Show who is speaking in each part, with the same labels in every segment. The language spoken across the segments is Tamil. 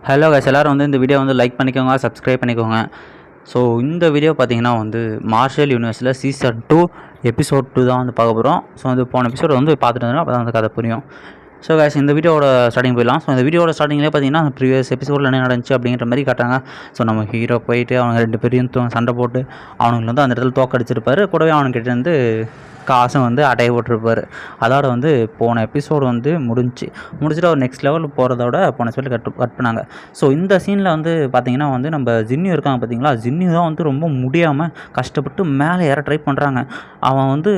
Speaker 1: ஹலோ கைஸ், எல்லோரும் வந்து இந்த வீடியோ வந்து லைக் பண்ணிக்கோங்க, சப்ஸ்கிரைப் பண்ணிக்கோங்க. ஸோ இந்த வீடியோ பார்த்தீங்கன்னா வந்து மார்ஷல் யூனிவர்ஸில் சீசன் 2 எபிசோட் 2 தான் வந்து பார்க்க போகிறோம். ஸோ வந்து போன எபிசோட் வந்து பார்த்துட்டு இருந்தோம், அப்போ தான் வந்து கதை புரியும். ஸோ கைஸ், இந்த வீடியோட ஸ்டார்டிங் போயிடலாம். ஸோ இந்த வீடியோட ஸ்டார்டிங்லேயே பார்த்தீங்கன்னா ப்ரீவியஸ் எபிசோடில் என்ன நடந்துச்சு அப்படிங்கிற மாதிரி காட்டுறாங்க. ஸோ நம்ம ஹீரோ போயிட்டு அவங்க 2 பேரையும் சண்டை போட்டு அவனுங்களை வந்து அந்த இடத்துல தோக்கடிச்சிருப்பாரு. கூடவே அவனுக்கிட்ட வந்து காசும் வந்து அடைய போட்டிருப்பார். அதோட வந்து போன எபிசோடு வந்து முடிச்சுட்டு அவர் நெக்ஸ்ட் லெவலில் போகிறதோட போன எபிசோடில் கட் பண்ணாங்க. ஸோ இந்த சீனில் வந்து பார்த்திங்கன்னா வந்து நம்ம ஜின்னியூ இருக்காங்க பார்த்தீங்களா, ஜின்னியூ தான் வந்து ரொம்ப முடியாமல் கஷ்டப்பட்டு மேலே ஏற ட்ரை பண்ணுறாங்க. அவன் வந்து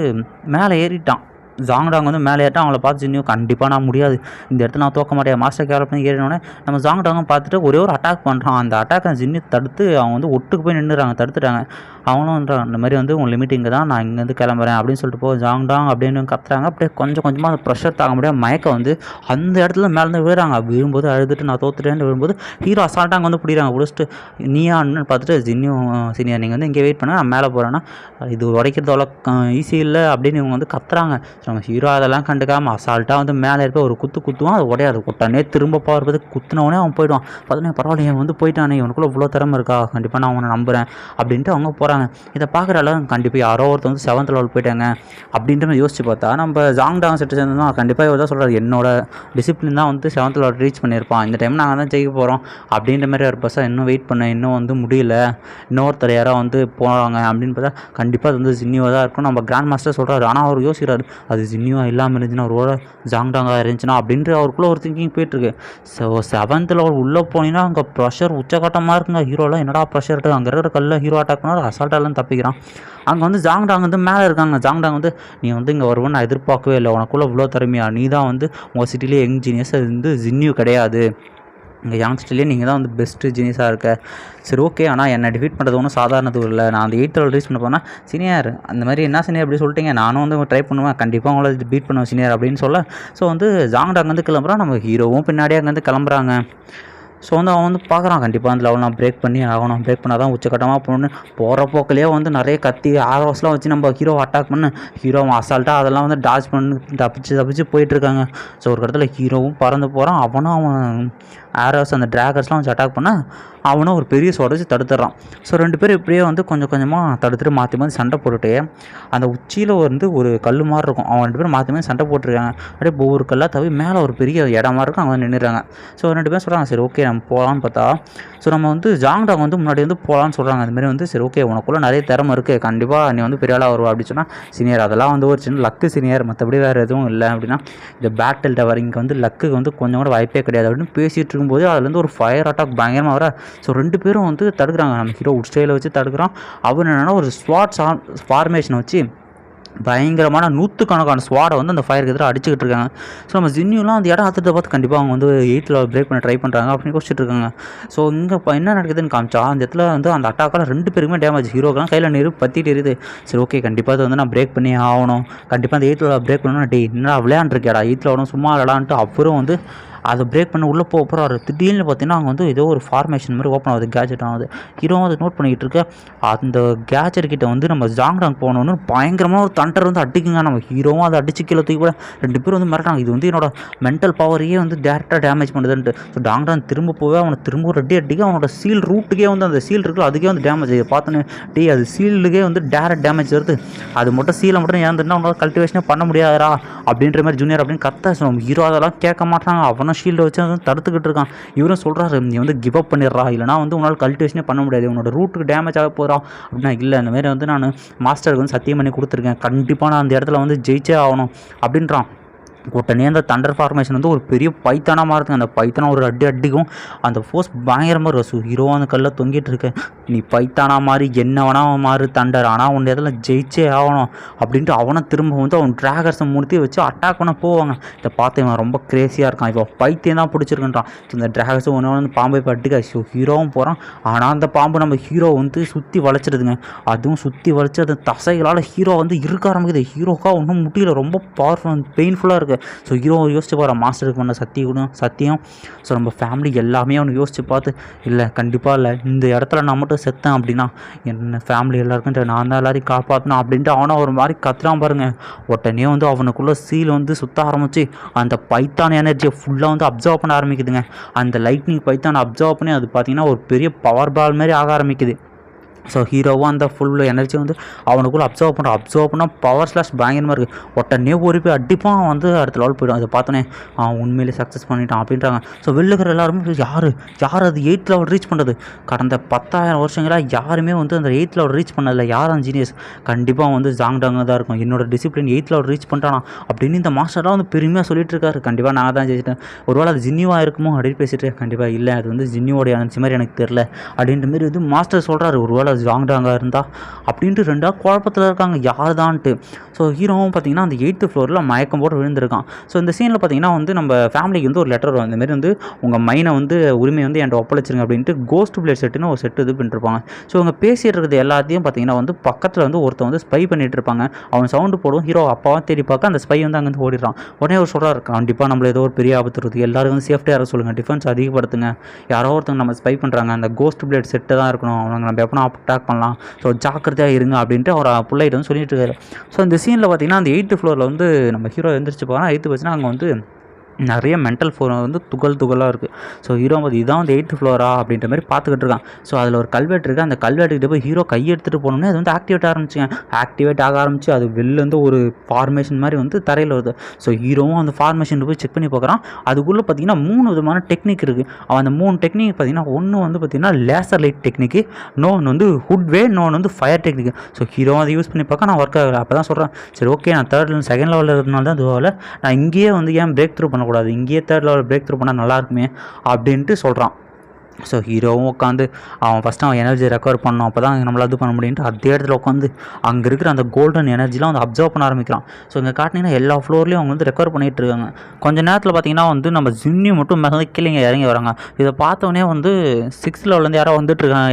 Speaker 1: மேலே ஏறிட்டான். ஜாங்டாங் வந்து மேலே ஏறிட்டான். அவங்கள பார்த்து ஜின்னியூ கண்டிப்பாக நான் முடியாது, இந்த இடத்துல நான் தோக்க மாட்டேன், மாஸ்டர் கேரட் பண்ணி ஏறினோடனே நம்ம ஜாங்டாங்கும் பார்த்துட்டு ஒரே ஒரு அட்டாக் பண்ணுறான். அந்த அட்டாக்கை ஜின்னியூ தடுத்து அவங்க வந்து ஒட்டுக்கு போய் நின்றுறாங்க, தடுத்துட்டாங்க. அவங்களும் வந்துட்டான், இந்த மாதிரி வந்து உங்கள் லிமிட் இங்கே தான், நான் இங்கேருந்து கிளம்புறேன் அப்படின்னு சொல்லிட்டு போ ஜாங்டாங் அப்படின்னு கத்துறாங்க. அப்படியே கொஞ்சம் கொஞ்சமாக அந்த ப்ரெஷர் தாங்க முடியாது மயக்கம் வந்து அந்த இடத்துல மேலேருந்து விழுறாங்க. விழும்போது அழுதுட்டு நான் தோத்துட்டேன்னு விழும்போது ஹீரோ அசால்ட்டாங்க வந்து பிடிச்சிட்டு நீயான்னு பார்த்துட்டு ஜின்னியூ சீனியர் நீங்கள் வந்து இங்கே வெயிட் பண்ண, நான் மேலே போகிறேன்னா இது உடைக்கிறது அவ்வளோ ஈஸி இல்லை அப்படின்னு இவங்க வந்து கத்துறாங்க. நம்ம ஹீரோ அதெல்லாம் கண்டுக்காமல் அசால்ட்டாக வந்து மேலே இருக்க ஒரு குத்துவான், அது உடையாது. உடனே திரும்ப பவர் பார்த்து குத்துனவனே அவன் போயிடுவான். பார்த்தோன்னே பரவாயில்ல, வந்து போயிட்டானே, இவனுக்குள்ள இவ்வளோ திறமை இருக்கா, கண்டிப்பாக நான் அவனை நம்புகிறேன் அப்படின்ட்டு அவங்க போகிறாங்க. இதை பார்க்குறால கண்டிப்பாக யாரோ ஒருத்தர் வந்து 7th லெவல் போயிட்டாங்க அப்படின்ற மாதிரி யோசிச்சு பார்த்தா நம்ம ஜாங்டாங் செட்டு சேர்ந்து தான் கண்டிப்பாக இவர் தான் சொல்கிறார், என்னோட டிசிப்ளின் தான் வந்து 7th லெவல் ரீச் பண்ணியிருப்பான், இந்த டைம் நாங்கள் தான் ஜெயிக்க போகிறோம் அப்படின்ற மாதிரி ஒரு பஸ்ஸாக இன்னும் வெயிட் பண்ண, இன்னும் வந்து முடியல, இன்னொருத்தர் யாரோ வந்து போகிறாங்க அப்படின்னு பார்த்தா கண்டிப்பாக அது வந்து ஜின்னியூவாக தான் இருக்கும். நம்ம கிராண்ட் மாஸ்டர் சொல்கிறாரு. ஆனால் அவர் யோசிக்கிறாரு, அது ஜின்னியூவாக இல்லாமல் இருந்துச்சுன்னா அவரோட ஜாங்டாங்காக இருந்துச்சுன்னா அப்படின்ற அவருக்குள்ளே ஒரு திங்கிங் போயிட்டுருக்கு. ஸோ 7th லெவல் உள்ளே போனீங்கன்னா அங்கே ப்ரெஷர் உச்சகட்டமாக இருக்குங்க. ஹீரோலாம் என்னடா ப்ரெஷர் இருக்குது, அங்கே இருக்கிற கல்லில் ஹீரோ அட்டாக் பண்ணால் அசால்ட்டாலாம் தப்பிக்கிறான். அங்கே வந்து ஜாங்டாங் வந்து மேலே இருக்காங்க. ஜாங்டாங் வந்து நீ வந்து இங்கே வருவேன்னு நான் எதிர்பார்க்கவே இல்லை, உனக்குள்ளே இவ்வளோ திறமையா, நீ தான் வந்து உங்கள் சிட்டிலே யங் ஜீனியஸ், அது வந்து ஜின்னியூ கிடையாது, இங்கே யங்ஸ்டர்லேயே நீங்கள் தான் வந்து பெஸ்ட்டு ஜீனியஸாக இருக்க. சரி ஓகே, ஆனால் என்னை டிஃபீட் பண்ணுறது ஒன்றும் சாதாரணது இல்லை, நான் அந்த 8th லெவல் ரீச் பண்ண போனால் சீனியர் அந்த மாதிரி என்ன சீனியர் அப்படி சொல்லிட்டீங்க, நானும் வந்து ட்ரை பண்ணுவேன், கண்டிப்பாக உங்களை பீட் பண்ணுவேன் சீனியர் அப்படின்னு சொல்ல. ஸோ வந்து ஜாங்டாங் வந்து கிளம்புறான், நம்ம ஹீரோவும் பின்னாடியே அங்கேருந்து கிளம்புறாங்க. ஸோ வந்து அவன் வந்து பார்க்குறான், கண்டிப்பாக அந்த லெவல் நான் பிரேக் பண்ணி ஆகணும், பிரேக் பண்ணால் தான் உச்சக்கட்டமாக போகணுன்னு. போகிற போக்கிலேயே வந்து நிறைய கத்தி ஆரோஸ்லாம் வச்சு நம்ம ஹீரோவை அட்டாக் பண்ணு, ஹீரோ அசால்ட்டாக அதெல்லாம் வந்து டாச் பண்ணி தப்பிச்சு போயிட்டுருக்காங்க. ஸோ ஒரு இடத்துல ஹீரோவும் பறந்து போகிறான், அவன் ஆரோஸ் அந்த ட்ராகர்ஸ்லாம் வச்சு அட்டாக் பண்ண அவனும் ஒரு பெரிய உடச்சி தடுத்துட்றான். ஸோ 2 பேரும் இப்படியே வந்து கொஞ்சம் கொஞ்சமாக தடுத்துட்டு மாற்றி சண்டை போட்டுட்டு அந்த உச்சியில் வந்து ஒரு கல் மாதிரி இருக்கும், அவங்க 2 பேரும் மாற்றி சண்டை போட்டுருக்காங்க. அப்படியே ஒவ்வொரு கல்லாக தவிர மேலே ஒரு பெரிய இடம் மாதிரி இருக்கும், அவங்க வந்து நின்றுறாங்க. ஸோ 2 பேரும் சொல்கிறாங்க, சரி ஓகே நம்ம போகலான்னு பார்த்தா, ஸோ நம்ம வந்து ஜாங்டாங் வந்து முன்னாடி வந்து போகலான்னு சொல்கிறாங்க. அதுமாரி வந்து சரி ஓகே, உனக்குள்ளே நிறைய திறமை இருக்குது, கண்டிப்பாக நீ வந்து பெரிய ஆளாக வருவா அப்படின்னு சொன்னால் சீனியர் அதெல்லாம் வந்து ஒரு சின்ன லக்கு சீனியர், மற்றபடி வேறு எதுவும் இல்லை அப்படின்னா இந்த பேட்டில் டவர் இங்கே வந்து லக்கு வந்து கொஞ்சம் கூட வாய்ப்பே கிடையாது அப்படின்னு பேசிகிட்டு இருக்கும்போது அதுலேருந்து ஒரு ஃபயர் அட்டாக் பயங்கரமாக வர. ஸோ 2 பேரும் வந்து தடுக்கிறாங்க. நம்ம ஹீரோ உட்ஸ்டையில் வச்சு தடுக்கிறான். அவர் என்னென்னா ஒரு ஸ்வாட் ஃபார்மேஷனை வச்சு பயங்கரமான 100கணக்கான ஸ்வாடை வந்து அந்த ஃபயருக்கு எதிராக அடிச்சுக்கிட்டு இருக்காங்க. ஸோ நம்ம ஜின்னியூலாம் அந்த இடம் ஆற்றுறத பார்த்து கண்டிப்பாக அவங்க வந்து 8th லெவல் பிரேக் பண்ண ட்ரை பண்ணுறாங்க அப்படின்னு யோசிச்சுட்டு இருக்காங்க. ஸோ இங்கே இப்போ என்ன நடக்குதுன்னு காமிச்சா அந்த இடத்துல வந்து அந்த அட்டாக்கால் 2 பேருக்குமே டேமேஜ். ஹீரோக்கெல்லாம் கையில் நெருப்பு பற்றிட்டு இருக்குது. சரி ஓகே, கண்டிப்பாக அதை வந்து நான் பிரேக் பண்ணி ஆகணும், கண்டிப்பாக அந்த 8th லெவல் பிரேக் பண்ணணும். டே என்னடா விளையாண்டுருக்கேடா 8th லெவலும் சும்மா விளையாண்டுட்டு அப்புறம் வந்து அதை பிரேக் பண்ண உள்ளே போகிறாரு. திடீர்னு பார்த்தீங்கன்னா அங்கே வந்து ஏதோ ஒரு ஃபார்மேஷன் மாதிரி ஓப்பன் ஆகுது, கேஜெட் ஆகுது. ஹீரோவும் அதை நோட் பண்ணிக்கிட்டு இருக்க. அந்த கேஜெட் கிட்ட வந்து நம்ம ஜாங்டாங் போகணுன்னு பயங்கரமாக ஒரு தண்டர் வந்து அடிக்குங்க. நம்ம ஹீரோவும் அதை அடிச்சு கீழே தூக்கி கூட 2 பேரும் வந்து மிரட்டாங்க. இது வந்து என்னோட மென்டல் பவரையே வந்து டேரெக்டாக டேமேஜ் பண்ணுதுன்ட்டு. ஸோ டாங்டாங் திரும்ப போவே அவனை திரும்ப ஒரு அடிக்க அவனோட சீல் ரூட்டுக்கே வந்து அந்த சீல் இருக்குல்ல அதுக்கே வந்து டேமேஜ் ஆகுது. பார்த்தோன்னே அது சீலுக்கே வந்து டேரக்ட் டேமேஜ் வருது. அது மட்டும் சீலை மட்டும் ஏந்துன்னா அவனோட கல்டிவேஷனே பண்ண முடியாதா அப்படின்ற மாதிரி ஜூனியர் அப்படின்னு கத்த. ஸோ ஹீரோ அதெல்லாம் கேட்க மாட்டாங்க. அவனும் ஷீல்டை வச்சு வந்து தடுத்துக்கிட்டு இருக்கான். இவரும் சொல்கிறாரு, நீ வந்து கிவ் அப் பண்ணிடுறா, இல்லைனா வந்து உன்னால் கல்டிவேஷனே பண்ண முடியாது, உன்னோட ரூட்டுக்கு டேமேஜ் ஆக போகிறா அப்படின்னா. இல்லை, இந்த மாதிரி வந்து நான் மாஸ்டருக்கு வந்து சத்தியம் பண்ணி கொடுத்துருக்கேன், கண்டிப்பாக நான் அந்த இடத்துல வந்து ஜெயிச்சே ஆகணும் அப்படின்றான். உடனே அந்த தண்டர் ஃபார்மேஷன் வந்து ஒரு பெரிய பைத்தானாக மாறுதுங்க. அந்த பைத்தானா ஒரு அடிக்கும், அந்த ஃபோர்ஸ் பயங்கரமாக இருக்கும். ஸோ ஹீரோ அந்த கல்லில் தொங்கிட்டு இருக்க, நீ பைத்தானா மாதிரி என்ன வேணால் மாறு தண்டர், ஆனால் உன் இடத்துல ஜெயிச்சே ஆகணும் அப்படின்ட்டு அவனை திரும்ப வந்து அவன் ட்ராகர்ஸை மூர்த்தி வச்சு அட்டாக் பண்ண போவாங்க. இதை பார்த்து இவன் ரொம்ப கிரேஸியாக இருக்கான், இப்போ பைத்தியம் தான் பிடிச்சிருக்குன்றான். ஸோ இந்த ட்ராகர்ஸும் ஒன்று வந்து பாம்பை பட்டுக்க. ஸோ ஹீரோவும் போகிறான். ஆனால் அந்த பாம்பு நம்ம ஹீரோ வந்து சுற்றி வளைச்சிடுதுங்க. அதுவும் சுற்றி வளைச்சி அந்த தசைகளால் ஹீரோ வந்து இருக்க ஆரம்பிக்குது. ஹீரோக்காக ஒன்றும் முடியல, ரொம்ப பவர்ஃபுல் பெயின்ஃபுல்லாக இருக்குது. ஸோ ஹீரோ யோசிச்சு போகிற மாஸ்டருக்கு பண்ண சத்தியம் ஸோ நம்ம ஃபேமிலி எல்லாமே அவனுக்கு யோசிச்சு பார்த்து இல்லை கண்டிப்பாக இல்லை இந்த இடத்துல நான் மட்டும் செத்தேன் அப்படின்னா என்ன ஃபேமிலி எல்லாருக்கும் நான் தான் எல்லாரையும் காப்பாற்றணும் அப்படின்ட்டு அவனை ஒரு மாதிரி கத்துறான் பாருங்க. உடனே வந்து அவனுக்குள்ள சீல் வந்து சுற்ற ஆரம்பிச்சு அந்த பைத்தான் எனர்ஜியை ஃபுல்லாக வந்து அப்சர்வ் பண்ண ஆரம்பிக்குதுங்க. அந்த லைட்னிங் பைத்தான் அப்சர்வ் பண்ணி அது பார்த்திங்கன்னா ஒரு பெரிய பவர் பால் மாதிரி ஆக ஆரம்பிக்குது. ஸோ ஹீரோவும் அந்த ஃபுல் எனர்ஜி வந்து அவனுக்குள்ளே அப்சர்வ் பண்ணால் பவர் ஸ்லாஷ் பயங்கரமாக இருக்குது. உடனே ஒரு போய் அடிப்பான் வந்து அடுத்த லெவல் போய்டும். அதை பார்த்தோன்னே அவன் உண்மையிலே சக்ஸஸ் பண்ணிட்டான் அப்படின்றாங்க. ஸோ வெளிலுக்கிற எல்லாருமே யார் அது 8th லெவல் ரீச் பண்ணுறது? கடந்த 10,000 வருஷங்களாக யாருமே வந்து அந்த 8th லெவல் ரீச் பண்ணதில்லை. யார் அந்த ஜீனியஸ்? கண்டிப்பாக வந்து ஜாங்டாங்க தான் இருக்கும். என்னோட டிசிப்ளின் 8th லெவல் ரீச் பண்ணிட்டானா அப்படின்னு இந்த மாஸ்டர்லாம் வந்து பெருமையாக சொல்லிட்டு இருக்காரு. கண்டிப்பாக நான் தான் ஜெயிச்சிட்டேன். ஒருவேளை அது ஜின்னிவாக இருக்குமோ அப்படின்னு பேசிட்டு கண்டிப்பாக இல்லை அது வந்து ஜின்னியோடைய எனர்ஜி மாதிரி எனக்கு தெரில அப்படின்ற மாதிரி வந்து மாஸ்டர் சொல்கிறாரு. ஒருவேளை ஜாங்டாங்க இருந்தால் அப்படின்ட்டு ரெண்டாக குழப்பத்தில் இருக்காங்க யார் தான்ட்டு. ஸோ ஹீரோவும் பார்த்திங்கன்னா அந்த 8th ஃப்ளோரில் மயக்கம் போட்டு விழுந்திருக்கான். ஸோ இந்த சீனில் பார்த்திங்கன்னா வந்து நம்ம ஃபேமிலிக்கு வந்து ஒரு லெட்டர் வரும். இந்தமாரி வந்து உங்கள் மைனை வந்து உரிமை வந்து என்கிட்ட ஒப்படைச்சிருங்க அப்படின்ட்டு கோஸ்ட் பிளேட் செட்டுன்னு ஒரு செட்டு இது பண்ணிருப்பாங்க. ஸோ இவங்க பேசிகிட்டு இருக்கிறது எல்லாத்தையும் பார்த்திங்கன்னா வந்து பக்கத்தில் வந்து ஒருத்தன் வந்து ஸ்பை பண்ணிகிட்டு இருப்பாங்க. அவன் சவுண்டு போடும். ஹீரோ அப்பாவும் தேடி பார்க்க அந்த ஸ்பை வந்து அங்கேருந்து ஓடிடுறான். உடனே அவர் சொல்கிறார் கண்டிப்பாக நம்மள ஏதோ ஒரு பெரிய ஆபத்து இருக்குது, எல்லோரும் வந்து சேஃப்டியாக இருக்க சொல்லுங்கள், டிஃபென்ஸ் அதிகப்படுத்துங்க, யாரோ ஒருத்தங்க நம்ம ஸ்பை பண்ணுறாங்க, அந்த கோஸ்ட் பிளேட் செட்டு தான் இருக்கணும், அவங்க நம்ம எப்போ அட்டாக் பண்ணலாம், ஸோ ஜாக்கிரதையாக இருங்க அப்படின்ட்டு அவர் பிள்ளைகிட்ட வந்து சொல்லிட்டு இருக்காரு. ஸோ இந்த சீனில் பார்த்திங்கன்னா அந்த 8th ஃப்ளோரில் வந்து நம்ம ஹீரோ எழுந்திரிச்சு போகிறான். 8th வச்சுன்னா அங்கே வந்து நிறைய மென்டல் ஃபோன் வந்து துகளாக இருக்குது. ஸோ ஹீரோ வந்து இதான் வந்து 8th ஃப்ளோரா அப்படின்ற மாதிரி பார்த்துக்கிட்டு இருக்கான். ஸோ அதில் ஒரு கல்வெட்டு இருக்குது. அந்த கல்வெட்டுக்கிட்ட போய் ஹீரோ கை எடுத்துகிட்டு போனோம்னே அது வந்து ஆக்டிவேட் ஆக ஆரம்பிச்சு அது வெளிலேருந்து ஒரு ஃபார்மேஷன் மாதிரி வந்து தரையில் வருது. ஸோ ஹீரோவும் அந்த ஃபார்மேஷன் போய் செக் பண்ணி பார்க்குறான். அதுக்குள்ளே பார்த்திங்கன்னா 3 விதமான டெக்னிக் இருக்குது. அவன் அந்த 3 டெக்னிக் பார்த்திங்கன்னா ஒன்று வந்து பார்த்திங்கன்னா லேசர் லைட் டெக்னிக்கு, இன்னொன்று வந்து ஹுட்வே, இன்னொன்று வந்து ஃபயர் டெக்னிக். ஸோ ஹீரோ அதை யூஸ் பண்ணி பார்க்க நான் ஒர்க் ஆகலை. அப்போ தான் சொல்கிறேன் சரி ஓகே நான் 2nd லெவலில் இருக்கிறதுனால தான் இதுவாக நான் இங்கேயே வந்து ஏன் பிரேக் த்ரூ பண்ண கூடாது, இங்கேயே 3rd லெவல் பிரேக் த்ரூ பண்ணால் நல்லாயிருக்குமே அப்படின்ட்டு சொல்கிறான். ஸோ ஹீரோவும் உட்காந்து அவன் ஃபஸ்ட்டு அவன் எனர்ஜி ரெக்கவர் பண்ணணும், அப்போ தான் நம்மளால் இது பண்ண முடியுன்ட்டு அதே இடத்துல உட்காந்து அங்கே இருக்கிற அந்த கோல்டன் எனர்ஜிலாம் வந்து அப்சர்வ் பண்ண ஆரம்பிக்கிறான். ஸோ இங்கே காட்டினீங்கன்னா எல்லா ஃப்ளோர்லேயும் அவங்க வந்து ரெக்கவர் பண்ணிகிட்டு இருக்காங்க. கொஞ்சம் நேரத்தில் பார்த்திங்கன்னா வந்து நம்ம ஜின்னி மட்டும் மேலே கீழே இறங்கி வராங்க. இதை பார்த்தோன்னே வந்து 6th லெவல்லேருந்து யாரோ வந்துட்டுருக்காங்க.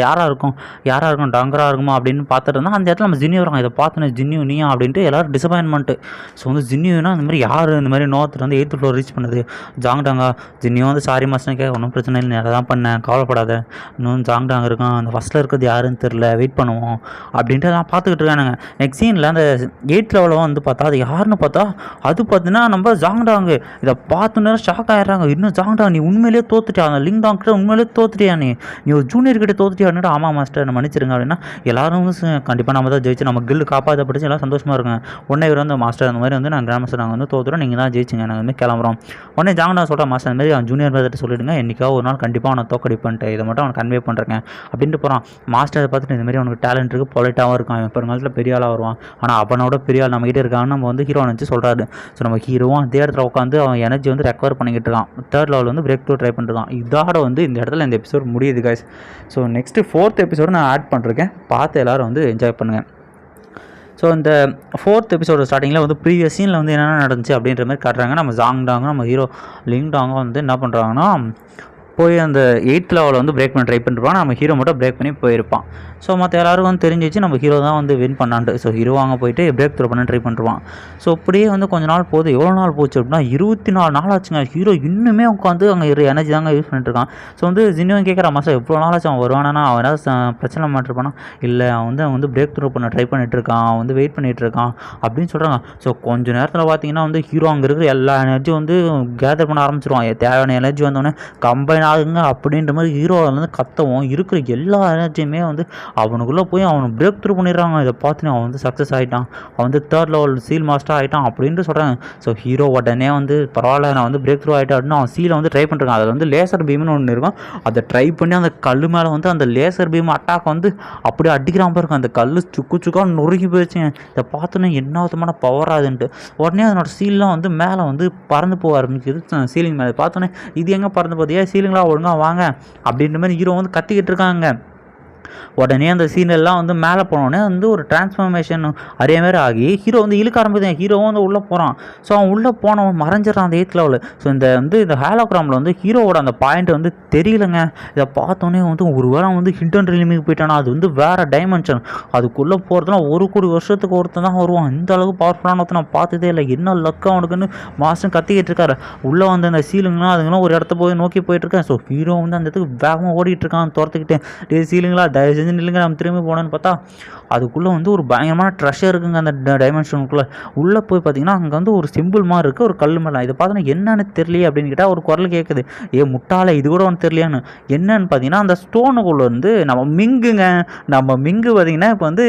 Speaker 1: யாராக இருக்கும் டங்கராக இருக்குமா அப்படின்னு பார்த்துட்டு இருந்தால் அந்த இடத்துல நம்ம ஜின்னி வராங்க. இதை பார்த்தோன்னே ஜின்னி நீயா அப்படின்ட்டு எல்லோரும் டிசப்பாயின்மெண்ட்டு. ஸோ வந்து ஜின்னினா இந்த மாதிரி யார் இந்த மாதிரி நோத்தில் வந்து 8th ஃப்ளோர் ரீச் பண்ணுது ஜாங்டாங்க. ஜின்னியும் வந்து சாரி மாஸ்டர் ஒன்றும் பிரச்சனை இல்லை, நல்லா தான் பண்ணேன், கவலைப்படாத, இன்னும் ஜாங்டாங்க இருக்கான், அந்த ஃபஸ்ட்டில் இருக்கிறது யாருன்னு தெரில, வெயிட் பண்ணுவோம் அப்படின்ட்டு நான் பார்த்துக்கிட்டு இருக்கானுங்க. நெக்ஸ்ட் சீனில் அந்த 8th லெவலில் வந்து பார்த்தா அது யாருன்னு பார்த்தா அது பார்த்தீங்கன்னா நம்ம ஜாங்டாங்க. இதை பார்த்துன்னு ஷாக் ஆகிடுறாங்க. இன்னும் ஜாங்டாங் நீ உண்மையிலே தோத்துட்டியா, அந்த லிங் டாங் கிட்ட உண்மையிலே தோத்துட்டியா, நீ ஒரு ஜூனியர் கிட்ட தோத்துட்டியான்னு. ஆமாம் மாஸ்டர் நான் மன்னிச்சிருங்க அப்படின்னா எல்லாரும் கண்டிப்பாக நம்ம தான் ஜெயிச்சு நம்ம கில்டு காப்பாற்றப்பட்டுச்சு, எல்லாம் சந்தோஷமாக இருக்குங்க. உடனே இவர் வந்து மாஸ்டர் அந்த மாதிரி வந்து நான் கிராண்ட் மாஸ்டர் நாங்கள் வந்து தோத்துறோம், நீங்கள் தான் ஜெயிச்சிங்க, நாங்கள் வந்து கிளம்புறோம். உடனே ஜாங்டாங் சொல்கிறேன் மாஸ்டர் அந்த மாதிரி அவன் ஜூனியர் பார்த்துட்டு சொல்லிவிடுங்க, என்றைக்காவது ஒரு நாள் கண்டிப்பாக அவனை தோக்கடிப்பேன்ட்டு, இதை மட்டும் அவனை கன்வே பண்ணுறேங்க அப்படின்ட்டு போகிறான். மாஸ்டரை பார்த்துட்டு இந்த மாதிரி அவனுக்கு டேலண்ட் இருக்குது, பொலைட்டாகவும் இருக்கான், இப்போ ஒரு காலத்தில் பெரிய ஆளாக வருவான், ஆனால் அவனோட பெரிய ஆள் நம்மகிட்ட இருக்கான்னு நம்ம வந்து ஹீரோ நினச்சி சொல்கிறாரு. ஸோ நம்ம ஹீரோவும் அதே இடத்துல உட்காந்து அவன் எனர்ஜி வந்து ரெக்கவர் பண்ணிக்கிட்டு இருக்கான். 3rd லெவல் வந்து பிரேக் த்ரூ ட்ரை பண்ணிருக்கான். இதோட வந்து இந்த இடத்துல இந்த எபிசோட் முடியுது guys. So next 4th episode நான் ஆட் பண்ணிருக்கேன், பார்த்து எல்லோரும் வந்து என்ஜாய் பண்ணுங்கள். ஸோ இந்த 4th எபிசோட ஸ்டார்டிங்கில் வந்து ப்ரீவியஸ் சீனில் வந்து என்னென்ன நடந்துச்சு அப்படின்ற மாதிரி காட்டுறாங்க. நம்ம ஜாங்டாங்க நம்ம ஹீரோ லிங்டாங்க வந்து என்ன பண்ணுறாங்கன்னா போய் அந்த 8th லெவலில் வந்து பிரேக் பண்ண ட்ரை பண்ணிருப்பான். நம்ம ஹீரோ மட்டும் பிரேக் பண்ணி போயிருப்பான். ஸோ மற்ற எல்லாருக்கும் வந்து தெரிஞ்சிச்சு நம்ம ஹீரோ தான் வந்து வின் பண்ணான்ட்டு. ஸோ ஹீரோ அங்கே போயிட்டு பிரேக் த்ரூ பண்ண ட்ரை பண்ணிருவான். ஸோ அப்படியே வந்து கொஞ்ச நாள் போகுது. எவ்வளோ நாள் போச்சு அப்படின்னா 24 நாள் ஆச்சுங்க. ஹீரோ இன்னுமே உட்காந்து அங்கே எனர்ஜி தாங்க யூஸ் பண்ணிட்டுருக்கான். ஸோ வந்து ஜின்னுவும் கேட்குற மாதம் எவ்வளோ நாள் ஆச்சு அவன் வருவானா, அவன் ஏதாவது பிரச்சனை மாட்டிருப்பானா, இல்லை அவன் வந்து பிரேக் த்ரூ பண்ண ட்ரை பண்ணிகிட்ருக்கான், அவன் வந்து வெயிட் பண்ணிகிட்ருக்கான் அப்படின்னு சொல்கிறாங்க. ஸோ கொஞ்சம் நேரத்தில் பார்த்தீங்கன்னா வந்து ஹீரோ அங்கே இருக்கிற எல்லா எனர்ஜியும் வந்து கேதர் பண்ண ஆரம்பிச்சிருவான். தேவையான எனர்ஜி வந்தோடனே கம்பைன் ஆகுங்க அப்படின்ற மாதிரி ஹீரோ வந்து கத்தவும் இருக்கிற எல்லா எனர்ஜியுமே வந்து அவனுக்குள்ளே போய் அவனை பிரேக் த்ரூ பண்ணிடுறாங்க. இதை பார்த்துன்னு அவன் வந்து சக்ஸஸ் ஆகிட்டான், அவன் வந்து 3rd லெவல் சீல் மாஸ்டர் ஆகிட்டான் அப்படின்ட்டு சொல்கிறாங்க. ஸோ ஹீரோ உடனே வந்து பரவாயில்ல நான் வந்து பிரேக் த்ரூ ஆகிட்டேன் அப்படின்னு அவன் சீலை வந்து ட்ரை பண்ணிருக்கான். அதில் வந்து லேசர் பீம்னு ஒன்று இருக்கும். அதை ட்ரை பண்ணி அந்த கல் மேலே வந்து அந்த லேசர் பீம் அட்டாக் வந்து அப்படியே அடிக்கிறான் பாருங்க. அந்த கல் சுக்காக நொறுக்கி போயிடுச்சுங்க. இதை பார்த்தோன்னே என்ன விதமான பவர் ஆகுதுன்ட்டு உடனே அதனோட சீல்லாம் வந்து மேலே வந்து பறந்து போக ஆரம்பிக்குது. சீலிங் மேலே பார்த்தோன்னே இது எங்கே பறந்து போகுது, ஏன் சீலிங்லாம் ஒழுங்காக வாங்க அப்படின்ற மாதிரி ஹீரோ வந்து கத்திக்கிட்டு இருக்காங்க. உடனே அந்த சீனெல்லாம் வந்து மேலே போனோடனே வந்து ஒரு டிரான்ஸ்ஃபர்மேஷன் அதே மாதிரி ஆகி ஹீரோ வந்து இழுக்க ஆரம்பிக்குது. ஹீரோவும் வந்து உள்ளே போகிறான். ஸோ அவன் உள்ளே போனவன் மறைஞ்சிடறான் அந்த 8th லெவலில். ஸோ இந்த ஹாலோகிராமில் வந்து ஹீரோவோட அந்த பாயிண்ட் வந்து தெரியலங்க. இதை பார்த்தோன்னே வந்து ஒரு வேளை வந்து ஹிடன் ரிலிமிக்கு போயிட்டானா, அது வந்து வேறு டைமென்ஷன். அதுக்குள்ளே போகிறதுலாம் 1 கோடி வருஷத்துக்கு ஒருத்தன் தான் வருவான். இந்த அளவுக்கு பவர்ஃபுல்லான ஒருத்தன் நான் பார்த்ததே இல்லை. என்ன லக்கு அவனுக்குன்னு மாஸ்டர் கத்திக்கிட்டு இருக்காரு. உள்ளே வந்து அந்த சீலுங்களாம் அதுங்களாம் ஒரு இடத்த போய் நோக்கி போயிட்டுருக்கேன். ஸோ ஹீரோ வந்து அந்த இடத்துக்கு வேகமாக ஓடிட்டு இருக்கான் துரத்துக்கிட்டு. சீலுங்களா தயவு செஞ்சு நில்லுங்க, நம்ம திரும்பி போனோன்னு பார்த்தா அதுக்குள்ளே வந்து ஒரு பயங்கரமான ட்ரெஷர் இருக்குங்க. அந்த டைமென்ஷனுக்குள்ளே உள்ளே போய் பார்த்தீங்கன்னா அங்கே வந்து ஒரு சிம்பிள் மாதிரி இருக்குது, ஒரு கல் மேலே. இதை பார்த்தோன்னா என்னன்னு தெரியலையே அப்படின்னு கேட்டால் ஒரு குரல் கேட்குது, முட்டாள இது கூட ஒன்று தெரியலையான்னு. என்னன்னு பார்த்தீங்கன்னா அந்த ஸ்டோனுக்குள்ளே வந்து நம்ம மிங்கு பார்த்தீங்கன்னா இப்போ வந்து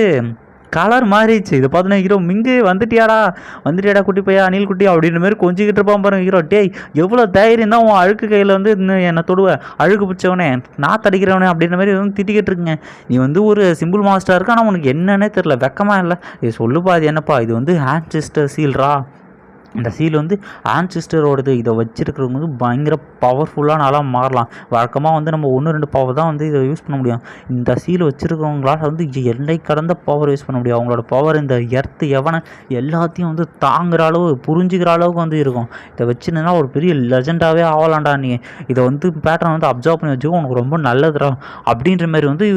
Speaker 1: கலர் மாறிடுச்சு. இதை பார்த்தோன்னா ஹீரோ மிங்கு வந்துட்டியாடா குட்டி பையா அணில் குட்டி அப்படின்ற மாதிரி கொஞ்சிக்கிட்டு இருப்பான் பாருங்க ஹீரோ. டேய் எவ்வளோ தைரியம் தான் உன் அழுக்கு கையில் வந்து என்னை தொடுவேன், அழுக்கு பிடிச்சவனே, நான் தடிக்கிறவனே அப்படின்ற மாதிரி வந்து திட்டிக்கிட்டு இருக்குங்க. நீ வந்து ஒரு சிம்பிள் மாஸ்டராக இருக்கு, ஆனால் உனக்கு என்னன்னே தெரில, வெக்கமாக இல்லை. இது சொல்லுப்பா, அது என்னப்பா, இது வந்து ஆன்செஸ்டர் சீல்ரா. இந்த சீல் வந்து ஆன்சிஸ்டரோடது. இதை வச்சுருக்கிறவங்க வந்து பயங்கர பவர்ஃபுல்லாக நல்லா மாறலாம். வழக்கமாக வந்து நம்ம 1-2 பவர் தான் வந்து இதை யூஸ் பண்ண முடியும். இந்த சீல் வச்சுருக்கிறவங்களால வந்து எல்லை கடந்த பவர் யூஸ் பண்ண முடியும். அவங்களோட பவர் இந்த எர்த்து எவனை எல்லாத்தையும் வந்து தாங்குகிற அளவு புரிஞ்சுக்கிற அளவுக்கு வந்து இருக்கும். இதை வச்சுருந்தா ஒரு பெரிய லெஜெண்டாகவே ஆகலாண்டா நீ. இதை வந்து பேட்டர்ன் வந்து அப்சர்வ் பண்ணி வச்சுக்கோ, உனக்கு ரொம்ப நல்லதுடா அப்படின்ற மாதிரி வந்து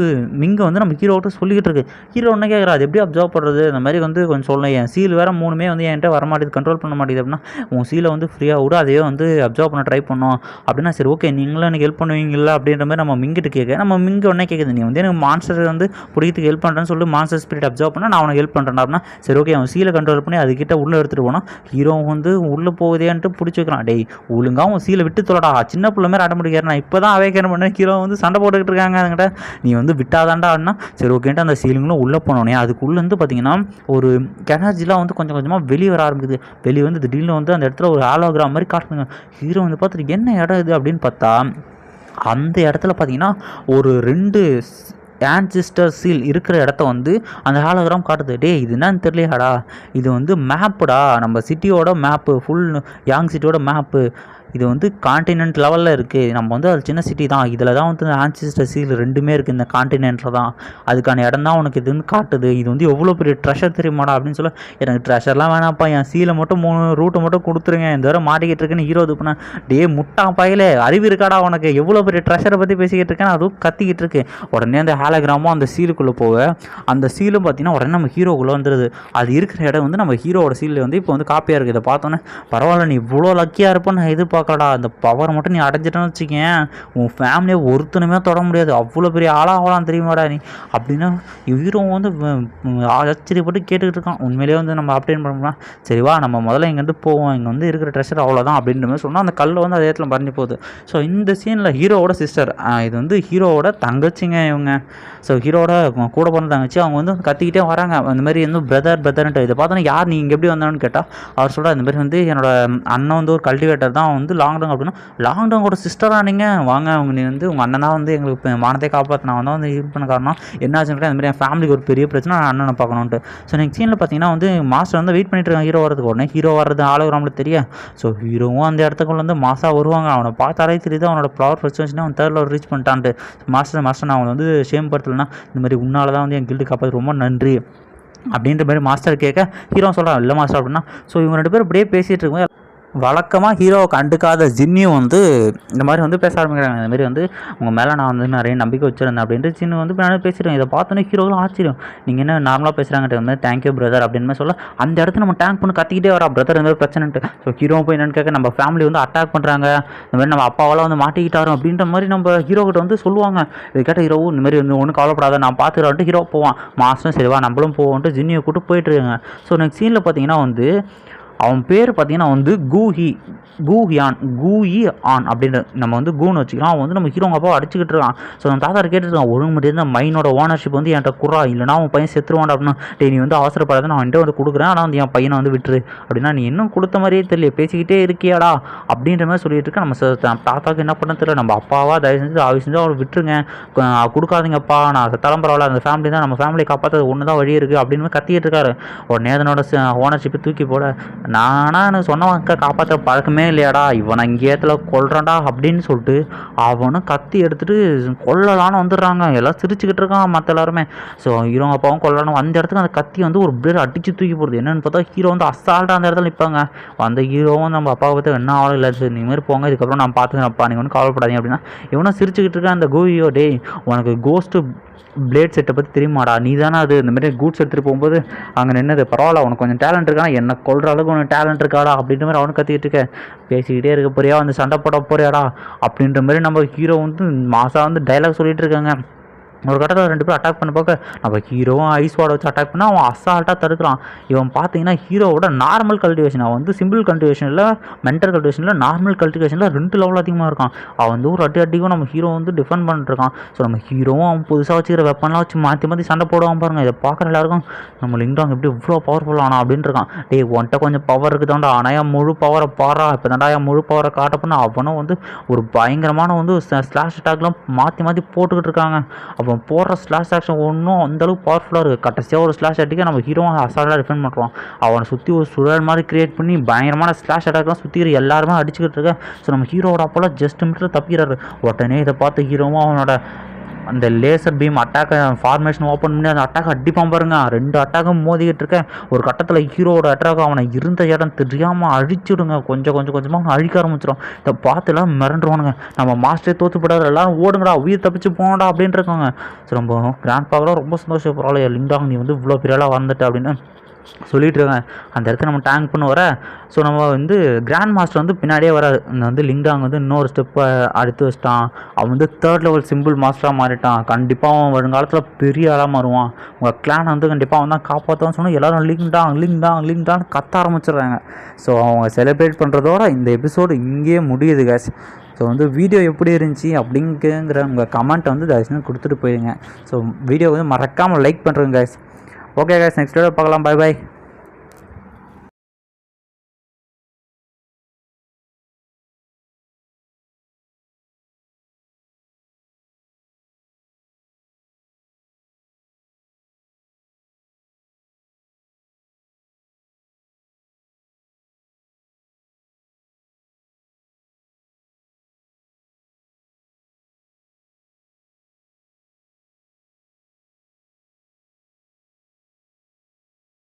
Speaker 1: மிங்க வந்து நம்ம ஹீரோட்ட சொல்லிக்கிட்டு இருக்கு. ஹீரோ என்ன கேட்குறா, அது எப்படி அப்சர்வ் பண்ணுறது, இந்த மாதிரி வந்து கொஞ்சம் சொல்லணும். என் சீல் வேறு 3மே வந்து என்கிட்ட வரமாட்டேது, கண்ட்ரோல் பண்ண மாட்டேது அப்படின்னா, உன் சீலை வந்து ஃப்ரீயாக விட அதையே வந்து அப்சர்வ் பண்ண ட்ரை பண்ணோம் அப்படின்னா, சரி ஓகே நீங்களும் எனக்கு ஹெல்ப் பண்ணுவீங்களா அப்படின்ற மாதிரி நம்ம மிங்கிட்டு கேட்க, நம்ம மிங்க உடனே கேட்குது, நீ வந்து எனக்கு மான்ஸ்டர் வந்து பிடிக்கிறதுக்கு ஹெல்ப் பண்ணுறேன்னு சொல்லி மான்ஸ்டர் ஸ்பிரிட் அப்சர்வ் பண்ணால் நான் அவனுக்கு ஹெல்ப் பண்ணுறேன் அப்படின்னா, சரி ஓகே அவன் சீலை கண்ட்ரோல் பண்ணி அதுக்கிட்ட உள்ளே எடுத்துகிட்டு போனால் ஹீரோ வந்து உள்ளே போகுதேன்ட்டு பிடிச்சி வைக்கிறான். டேய் ஒழுங்காக உன் சீலை விட்டு தொலைடா, சின்ன பிள்ளை மாதிரி அடம்பிடிக்கிறேன், நான் இப்போ தான் அவேக்கன் பண்ணேன். ஹீரோ வந்து சண்டை போட்டுக்கிட்டு இருக்காங்க அதுங்கிட்ட, நீ வந்து விட்டாதாண்டா அப்படின்னா, சரி ஓகேன்ட்டு அந்த சீலுங்களும் உள்ளே போனோடனே அதுக்குள்ளேருந்து பார்த்தீங்கன்னா ஒரு எனர்ஜிலாம் வந்து கொஞ்சம் கொஞ்சமாக வெளியே வர ஆரம்பிக்குது. வெளியே வந்து திடீர்னு வந்து அந்த இடத்துல ஒரு ஹாலோகிராம் மாதிரி காட்டுங்க. ஹீரோ வந்து பார்த்துட்டு என்ன இடம் இது அப்படின்னு பார்த்தா, அந்த இடத்துல பார்த்தீங்கன்னா ஒரு 2 ஆன்சிஸ்டர் சீல் இருக்கிற இடத்த வந்து அந்த ஹாலோகிராம் காட்டுது. டே இது என்னன்னு தெரியலையாடா, இது வந்து மேப்புடா, நம்ம சிட்டியோட மேப்பு, ஃபுல் யாங் சிட்டியோட மேப்பு. இது வந்து கான்டினென்ட் லெவலில் இருக்குது. நம்ம வந்து அது சின்ன சிட்டி தான், இதில் தான் வந்து ஆன்சிஸ்டர் சீல் 2மே இருக்குது இந்த கான்டினென்ட்டில் தான். அதுக்கான இடம் தான் உனக்கு இது வந்து காட்டுது. இது வந்து எவ்வளோ பெரிய ட்ரெஷர் தெரியுமாடா அப்படின்னு சொல்ல, எனக்கு ட்ரெஷர்லாம் வேணாம்ப்பா, என் சீலை மட்டும் 3 ரூட்டை மட்டும் கொடுத்துருங்க, இந்த வரை மாட்டிக்கிட்டு இருக்குன்னு ஹீரோ இது பண்ண. டே முட்டா பையிலே அறிவு இருக்காடா உனக்கு, எவ்வளோ பெரிய ட்ரெஷரை பற்றி பேசிக்கிட்டு இருக்கேன், அதுவும் கத்திக்கிட்டு இருக்கு. உடனே அந்த ஹாலோகிராமும் அந்த சீலுக்குள்ளே போக, அந்த சீலும் பார்த்தீங்கன்னா உடனே நம்ம ஹீரோக்குள்ளே வந்துடுது. அது இருக்கிற இடம் வந்து நம்ம ஹீரோவோட சீலில் வந்து இப்போ வந்து காப்பியாக இருக்குது. இதை பார்த்தோன்னே பரவாயில்ல, நீ இவ்வளோ லக்கியாக இருப்பேன்னு நான் எதிர்பார்க்கடா. அந்த பவர் மட்டும் நீ அடைஞ்சிட்டேன்னு வச்சுக்கேன், உன் ஃபேமிலியை ஒருத்தனுமே தொட முடியாது, அவ்வளோ பெரிய ஆளாகலாம் தெரியுமாடா நீ அப்படின்னா. ஹீரோ வந்து ஆச்சரியப்பட்டு கேட்டுக்கிட்டு இருக்கான். உண்மையிலேயே வந்து நம்ம அப்டேட் பண்ணோம்னா, சரிவா நம்ம முதல்ல இங்கேருந்து போவோம், இங்கே வந்து இருக்கிற ட்ரெஷர் அவ்வளோதான் அப்படின்ற மாதிரி சொன்னால் அந்த கல்லை வந்து அதே இடத்துல மறைஞ்சு போகுது. ஸோ இந்த சீனில் ஹீரோவோட சிஸ்டர், இது வந்து ஹீரோவோட தங்கச்சிங்க இவங்க. ஸோ ஹீரோட கூட பிறந்த தங்கச்சி, அவங்க வந்து கத்திக்கிட்டே வராங்க, அந்த மாதிரி வந்து பிரதர்ன்ட்டு. இதை பார்த்தோன்னா யார் நீ இங்கே எப்படி வந்தான்னு கேட்டால், அவர் சொல்கிறார் இந்த மாதிரி வந்து என்னோட அண்ணன் வந்து ஒரு கல்டிவேட்டர் தான், வந்து லாங்டங் அப்படின்னா, லாங்டங்கோட சிஸ்டராக நீங்கள் வாங்க, அவங்க நீ வந்து உங்கள் அண்ணன் தான் வந்து எங்களுக்கு மானத்தை காப்பாற்றினா வந்து இது பண்ண காரணம் என்னாச்சுன்னு கேட்டால், இந்த மாதிரி என் ஃபேமிலிக்கு ஒரு பெரிய பிரச்சனை, நான் அண்ணனை பார்க்கணுன்ட்டு. ஸோ நெக்ஸ்ட் சீனில் பார்த்தீங்கன்னா வந்து மாஸ்டர் வந்து வெயிட் பண்ணிட்டு இருக்காங்க ஹீரோ வரதுக்கு. உடனே ஹீரோ வர்றது ஹாலோகிராமில் தெரியும். ஸோ ஹீரோவும் அந்த இடத்துக்குள்ள வந்து மாசாக வருவாங்க. அவனை பார்த்தாலே தெரியுது அவனோட பவர் ஃப்ரஸ்ட்ரேஷன் அவன் 3rd லெவல் ரீச் பண்ணிட்டான்ட்டு. மாஸ்டர் நான் அவனை வந்து ஷேம் படுத்தலைன்னா, இந்த மாதிரி உன்னால தான் வந்து என் கில்டு காப்பாற்று, ரொம்ப நன்றி அப்படின்ற மாதிரி மாஸ்டர் கேட்க, ஹீரோ சொல்கிறான் இல்லை மாஸ்டர் அப்படின்னா. ஸோ இவங்க 2 பேரும் இப்படியே பேசிகிட்டு இருக்கும்போது வழக்கமாக ஹீரோவை கண்டுக்காத ஜின்னியும் வந்து இந்த மாதிரி வந்து பேச ஆரம்பிக்கிறாங்க. இந்த மாதிரி வந்து உங்கள் மேலே நான் வந்து நிறைய நம்பிக்கை வச்சுருந்தேன் அப்படின்ட்டு ஜின்னு வந்து நான் பேசிடுவேன். இதை பார்த்தோன்னே ஹீரோலாம் ஆச்சரியம், நீங்கள் என்ன நார்மலாக பேசுகிறாங்கிட்ட வந்து தேங்க்யூ பிரதர் அப்படின்னு சொல்ல, அந்த இடத்துல நம்ம டேங்க் பண்ணி கத்திக்கிட்டே வரா பிரதர் இந்த மாதிரி பிரச்சனைட்டு. ஸோ ஹீரோ போய் என்னென்னு கேட்க, நம்ம ஃபேமிலி வந்து அட்டாக் பண்ணுறாங்க, இந்த மாதிரி நம்ம அப்பாவெல்லாம் வந்து மாட்டிக்கிட்டாரும் அப்படின்ற மாதிரி நம்ம ஹீரோ கிட்ட வந்து சொல்லுவாங்க. இது கேட்ட ஹீரோ இந்த மாதிரி வந்து ஒன்றும் கவலைப்படாத நான் பார்த்துக்கிறான்ட்டு ஹீரோ போவான். மாஸ்டரும் சரிவா நம்மளும் போவோன்ட்டு ஜின்னியை கூட்டு போயிட்டு இருக்காங்க. ஸோ நெக்ஸ்ட் சீனில் பார்த்தீங்கன்னா வந்து அவன் பேர் பார்த்தீங்கன்னா வந்து கூயி ஆன் அப்படின்ற, நம்ம வந்து கூன்னு வச்சுக்கலாம். அவன் வந்து நம்ம ஹீரோங்க அப்பா அடிச்சுக்கிட்டு இருக்கான். ஸோ நம்ம தாத்தா கேட்டுருக்கான், ஒழுங்கு முடியாது மைனோட ஓனர்ஷிப் வந்து என்கிட்ட குறா, இல்லைனா அவன் பையன் செத்துருவான் அப்படின்னா. நீ வந்து அவசரப்படாத, நான் வந்துட்டு வந்து கொடுக்குறேன், ஆனால் வந்து என் பையனை வந்து விட்டுரு அப்படின்னா, நீ இன்னும் கொடுத்த மாதிரியே தெரியல, பேசிக்கிட்டே இருக்கியாடா அப்படின்ற மாதிரி சொல்லிட்டு இருக்க. நம்ம தாத்தாவுக்கு என்ன பண்ண தெரியல, நம்ம அப்பாவா தயவு செஞ்சு அவரை விட்டுருங்க, கொடுக்காதீங்கப்பா, நான் செத்தாலும் பரவாயில்ல, அந்த ஃபேமிலி தான், நம்ம ஃபேமிலியை காப்பாற்றது ஒன்று தான் வழி இருக்குது அப்படின்னு கத்திக்கிட்டு இருக்காரு. உடனே அதனோட ஓனர்ஷிப்பை தூக்கி போட, எனக்கு சொன்னவன் காப்பாற்ற பழக்கமே இல்லையாடா, இவனை இங்கேயத்தில் கொல்றான்டா அப்படின்னு சொல்லிட்டு அவனும் கத்தி எடுத்துகிட்டு கொல்லலான்னு வந்துடுறாங்க. எல்லாம் சிரிச்சுக்கிட்டு இருக்கான் மற்ற எல்லாருமே. ஸோ ஹீரோ அப்பாவும் கொல்லலான்னு அந்த இடத்துக்கு அந்த கத்தி வந்து ஒரு பிளேட் அடித்து தூக்கி போடுது. என்னென்னு பார்த்தா ஹீரோ வந்து அசால்ட்டாக அந்த இடத்துல நிற்பாங்க. அந்த ஹீரோவும் நம்ம அப்பாவை பற்றி என்ன ஆளும் இல்லை, சரி நீ மாதிரி போங்க, இதுக்கப்புறம் நான் பார்த்துக்கிறேன்ப்பா, நீங்கள் ஒன்றும் கவலைப்படாதீங்க அப்படின்னா இவனும் சிரிச்சுக்கிட்டு இருக்கேன். அந்த கோவியோ, டேய் உனக்கு கோஸ்ட்டு பிளேட் செட்டை பற்றி தெரியுமாடா, நீ தானே அது இந்தமாரி கூட்ஸ் எடுத்துகிட்டு போகும்போது அங்கே நின்னது, பரவாயில்ல உனக்கு கொஞ்சம் டேலண்ட் இருக்கானா, என்ன கொல்ற அளவுக்கு உனக்கு டேலண்ட் இருக்காடா அப்படின்ற மாதிரி அவனு கத்திக்கிட்டு இருக்க. பேசிக்கிட்டே இருக்க போறியா, வந்து சண்டை போட போறியாடா அப்படின்ற மாதிரி நம்ம ஹீரோ வந்து மாதம் வந்து டைலாக் சொல்லிகிட்டு இருக்காங்க. ஒரு கட்டத்தில் 2 பேரும் அட்டாக் பண்ண பார்க்க நம்ம ஹீரோவும் ஐஸ் வாடை வச்சு அட்டாக் பண்ணால் அவன் அசால்ட்டாக தடுக்கிறான். இவன் பார்த்தீங்கன்னா ஹீரோவோட நார்மல் கல்டிவேஷன், அவன் வந்து சிம்பிள் கல்டிவேஷனில் மென்டல் கல்டிவேஷனில் நார்மல் கல்டிவேஷனில் 2 லெவல் அதிகமாக இருக்கான். அவன் வந்து ஒரு அடிக்கும் நம்ம ஹீரோ வந்து டிஃபெண்ட் பண்ணிட்டுருக்கான். ஸோ நம்ம ஹீரோவும் அவன் புதுசாக வச்சுக்கிற வெப்பன்லாம் வச்சு மாற்றி மாற்றி சண்டை போடுவான் பாருங்கள். இதை பார்க்குற எல்லாருக்கும் நம்ம லிங்டாங் எப்படி இவ்வளோ பவர்ஃபுல்லானா அப்படின்னு இருக்கான். டே உன்ட்ட கொஞ்சம் பவர் இருக்குதாண்டா, ஆனால் என் முழு பவரை பாரா, இப்போ தாண்டா என் முழு பவரை காட்டப்போனா அவனும் வந்து ஒரு பயங்கரமான வந்து ஸ்லாஷ் அட்டாக்லாம் மாற்றி மாற்றி போட்டுக்கிட்டு இருக்காங்க. அப்போ போடுற ஸ்லாஷ் ஆக்ஷன் ஒன்றும் அந்தளவுக்கு பவர்ஃபுல்லாக இருக்குது. கடைசியாக ஒரு ஸ்லாஷ் அட்டாக்கை நம்ம ஹீரோவாக அசால்ட்டாக டிஃபெண்ட் பண்ணுறோம். அவனை சுற்றி ஒரு சுழல் மாதிரி கிரியேட் பண்ணி பயங்கரமான ஸ்லாஷ் அட்டாக்லாம் சுற்றிக்கிற எல்லாருமே அடிச்சுக்கிட்டு இருக்க. ஸோ நம்ம ஹீரோவோட அப்போல்லாம் ஜஸ்ட் மீட்டர் தப்பிக்கிறாரு. உடனே இதை பார்த்து ஹீரோவும் அவனோட அந்த லேசர் பீம் அட்டாக்கை ஃபார்மேஷன் ஓப்பன் பண்ணி அந்த அட்டாக்கை அடிப்பான் பாருங்க. 2 அட்டாக்கும் மோதிக்கிட்டு இருக்கேன். ஒரு கட்டத்தில் ஹீரோவோட அட்டாக் அவனை இருந்த இடம் தெரியாமல் அழிச்சுடுங்க. கொஞ்சமாக அழிக்க ஆரம்பிச்சிடும். இதை பார்த்து எல்லாம் மிரண்டுருவானுங்க. நம்ம மாஸ்டரே தோற்றுப்படாது, எல்லாம் ஓடுங்கடா, உயிர் தப்பிச்சு போங்கடா அப்படின்ட்டு இருக்காங்க. ஸோ நம்ம கிராண்ட் பாக்கெல்லாம் ரொம்ப சந்தோஷப்படுறாள், லிங்டாங் நீ வந்து இவ்வளோ பெரிய ஆளாக வந்துட்ட அப்படின்னு சொல்லிட்டு இருக்கேன். அந்த இடத்துல நம்ம டேங்க் பண்ண வர ஸோ நம்ம வந்து கிராண்ட் மாஸ்டர் வந்து பின்னாடியே வராது. இந்த வந்து லிங்டாங் வந்து இன்னொரு ஸ்டெப்பை அடுத்து வச்சிட்டான். அவன் வந்து 3rd லெவல் சிம்பிள் மாஸ்டராக மாறிட்டான். கண்டிப்பாக அவன் வருங்காலத்தில் பெரிய ஆளாக மாறுவான். உங்கள் கிளானை வந்து கண்டிப்பாக அவன் தான் காப்பாற்றுவான்னு சொன்னால் எல்லோரும் லிங்டாங் கத்த ஆரம்பிச்சிடுறாங்க. ஸோ அவங்க செலிப்ரேட் பண்ணுறதோட இந்த எபிசோடு இங்கேயே முடியுது கேஸ். ஸோ வந்து வீடியோ எப்படி இருந்துச்சு அப்படிங்கிற உங்கள் கமெண்ட்டை வந்து தயவுசெய்து கொடுத்துட்டு போயிடுங்க. ஸோ வீடியோ வந்து மறக்காமல் லைக் பண்ணுறேங்க guys. Okay guys, next video பார்க்கலாம். பை.